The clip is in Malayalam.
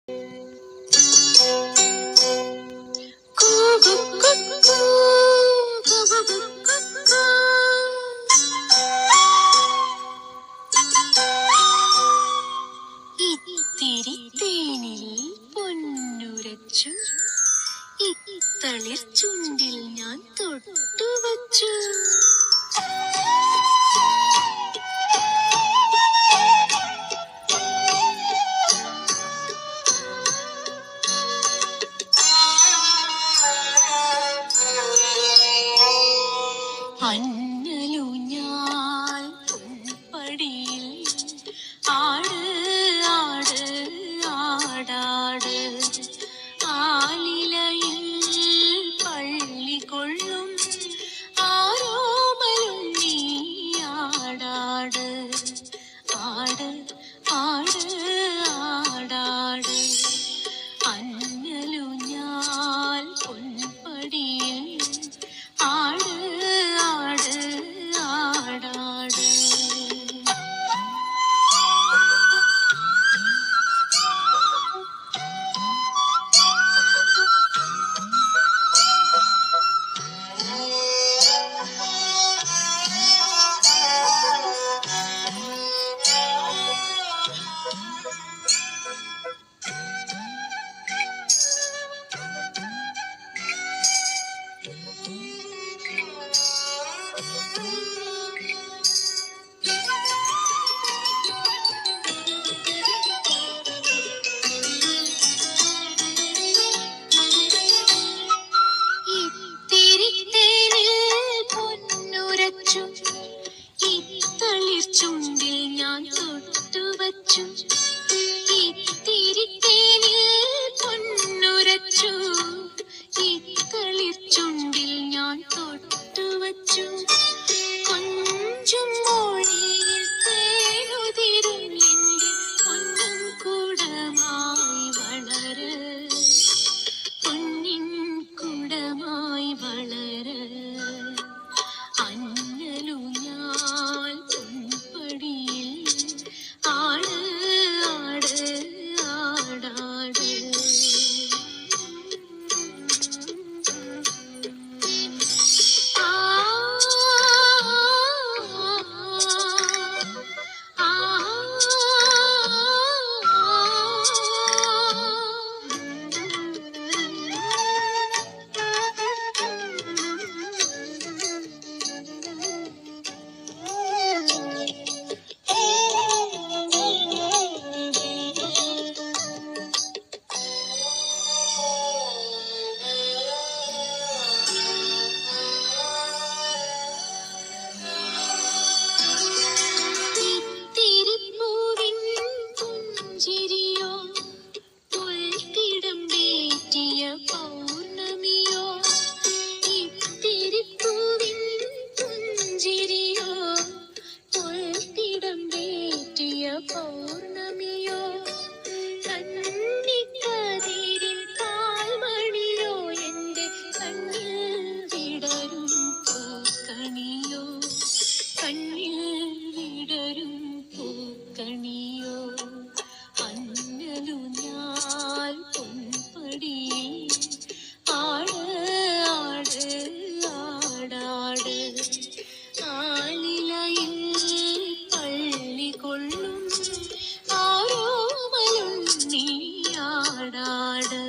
ഇത്തിരി തേനിൽ പൊന്നുരച്ചു, ഇത്തളിർ ചുണ്ടിൽ ഞാൻ തൊട്ടുവച്ചു. അന്നലൂഞ്ഞാൽ പൊൻപടിയിൽ ആട് ആട് ആടാട്, ആലിലയിൽ പള്ളി കൊള്ളും ആരോമലും നീ ആടാട് ആട് ആട് ആടാട്. അന്നലൂഞ്ഞാൽ പൊൻപടിയിൽ ആട് ആട് ആടാട്. ഇത്തളിർ ചുണ്ടിൽ ഞാൻ തൊട്ടുവച്ചു, ഇത്തിരി തേനിൽ പൊന്നുരച്ചു, ഇത്തളിർ ചുണ്ടിൽ ഞാൻ തൊട്ടുവച്ചു. കൊഞ്ചും മൊഴിയിൽ തേനുതിരും എന്റെ പൊന്നും കുടമായി വളര്, പൊന്നിൻ കുടമായി വളര്. അന്നലൂഞ്ഞാൽ പൊൻപടിയിൽ ആട് ആട് ആടാട്. ആ ആ ഇത്തിരിപ്പൂവിൻ പുഞ്ചിരിയോ, പുൽത്തിടം വേറ്റിയ പൗർണമിയോ. ഇത്തിരിപ്പൂവിൻ പുഞ്ചിരിയോ, പുൽത്തിടം വേറ്റിയ പൗർണമിയോ. കണ്ണിക്കതിരിൽ പാൽമണിയോ, എന്റെ കണ്ണിൽ വിടരും പൂക്കണിയോ, കണ്ണിൽ വിടരും പൂക്കണിയോ. അന്നലൂഞ്ഞാൽ പൊൻപടിയിൽ ആട് ആട് ആടാട്, ആലിലയിൽ പള്ളി കൊള്ളും ആരോമലും നീ ആടാട്.